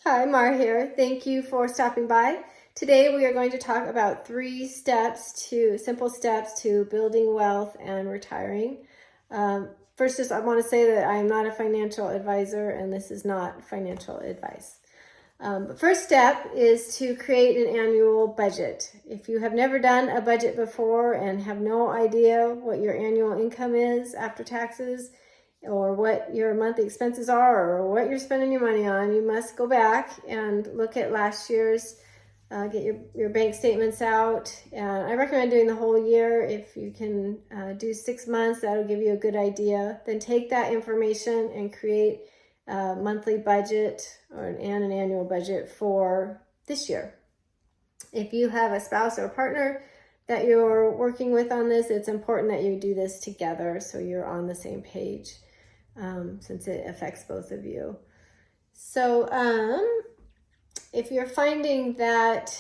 Hi, Mar here. Thank you for stopping by. Today we are going to talk about simple steps to building wealth and retiring. First, I want to say that I am not a financial advisor and this is not financial advice. But first step is to create an annual budget. If you have never done a budget before and have no idea what your annual income is after taxes, or what your monthly expenses are, or what you're spending your money on, you must go back and look at last year's, get your bank statements out. And I recommend doing the whole year. If you can do 6 months, that'll give you a good idea. Then take that information and create a monthly budget and an annual budget for this year. If you have a spouse or a partner that you're working with on this, it's important that you do this together so you're on the same page. Since it affects both of you. So if you're finding that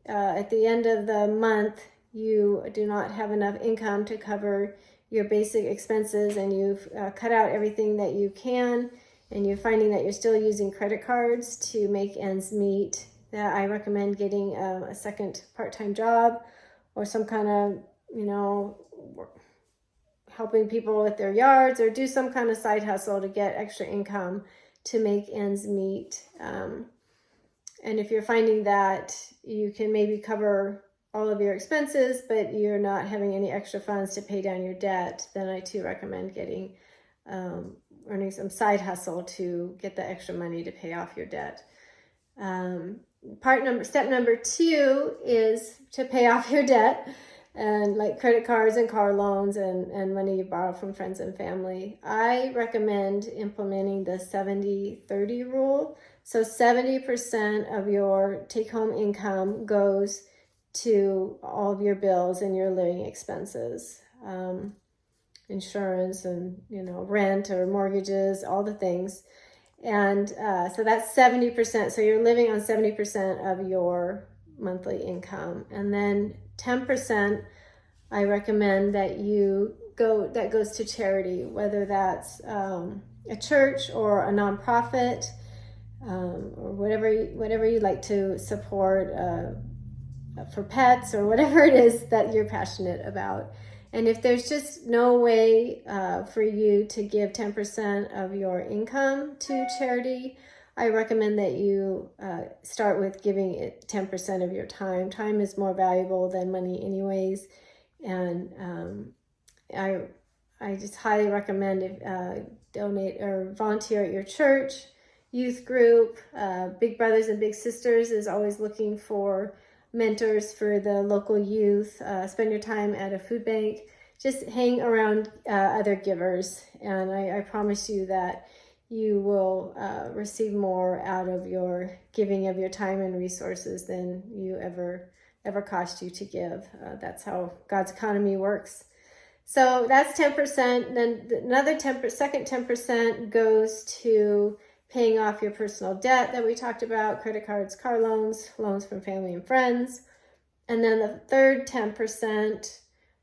at the end of the month you do not have enough income to cover your basic expenses and you've cut out everything that you can, and you're finding that you're still using credit cards to make ends meet, that I recommend getting a second part-time job or some kind of, helping people with their yards, or do some kind of side hustle to get extra income to make ends meet. And if you're finding that you can maybe cover all of your expenses, but you're not having any extra funds to pay down your debt, then I too recommend earning some side hustle to get the extra money to pay off your debt. Step number 2 is to pay off your debt, and like credit cards and car loans and money you borrow from friends and family. I recommend implementing the 70-30 rule. So 70% of your take-home income goes to all of your bills and your living expenses, insurance and rent or mortgages, all the things. And so that's 70%. So you're living on 70% of your monthly income. And then 10% I recommend that goes to charity, whether that's a church or a nonprofit, or whatever you like to support, for pets or whatever it is that you're passionate about. And if there's just no way for you to give 10% of your income to charity, I recommend that you start with giving it 10% of your time. Time is more valuable than money anyways. And I just highly recommend donate or volunteer at your church, youth group. Big Brothers and Big Sisters is always looking for mentors for the local youth. Spend your time at a food bank. Just hang around other givers, and I promise you that you will receive more out of your giving of your time and resources than you ever cost you to give. That's how God's economy works. So that's 10%. Then another second 10% goes to paying off your personal debt that we talked about, credit cards, car loans, loans from family and friends. And then the third 10%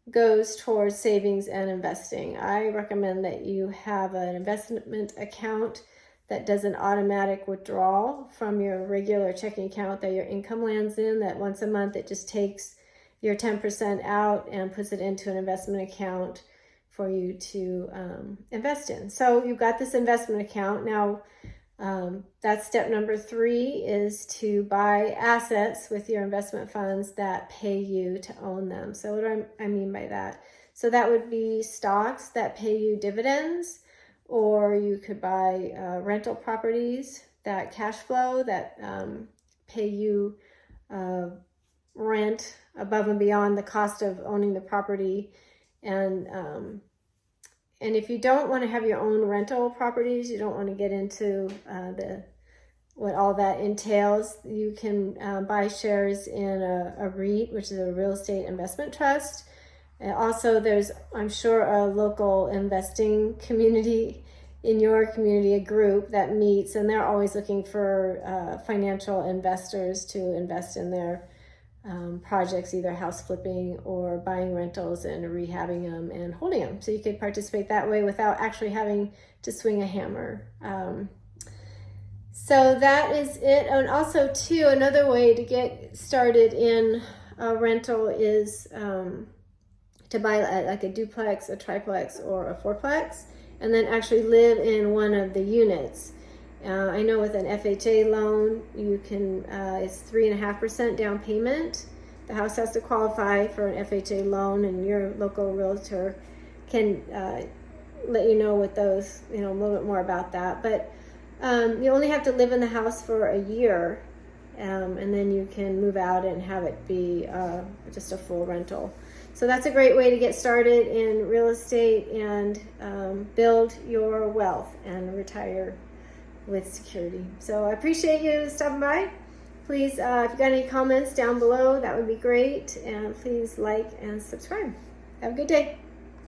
goes towards savings and investing. I recommend that you have an investment account that does an automatic withdrawal from your regular checking account that your income lands in, that once a month it just takes your 10% out and puts it into an investment account for you to invest in. So you've got this investment account. Now, that's step number 3, is to buy assets with your investment funds that pay you to own them. So what do I mean by that? So that would be stocks that pay you dividends, or you could buy rental properties that cash flow, that pay you rent above and beyond the cost of owning the property. And if you don't want to have your own rental properties, you don't want to get into what all that entails, you can buy shares in a REIT, which is a real estate investment trust. And also, there's, I'm sure, a local investing community in your community, a group that meets, and they're always looking for financial investors to invest in their projects, either house flipping or buying rentals and rehabbing them and holding them. So you could participate that way without actually having to swing a hammer. So that is it. And also, too, another way to get started in a rental is to buy like a duplex, a triplex, or a fourplex, and then actually live in one of the units. I know with an FHA loan, you can it's 3.5% down payment. The house has to qualify for an FHA loan, and your local realtor can let you know what those, a little bit more about that. But you only have to live in the house for a year, and then you can move out and have it be just a full rental. So that's a great way to get started in real estate and build your wealth and retire with security. So I appreciate you stopping by. Please, if you've got any comments down below, that would be great. And please like and subscribe. Have a good day.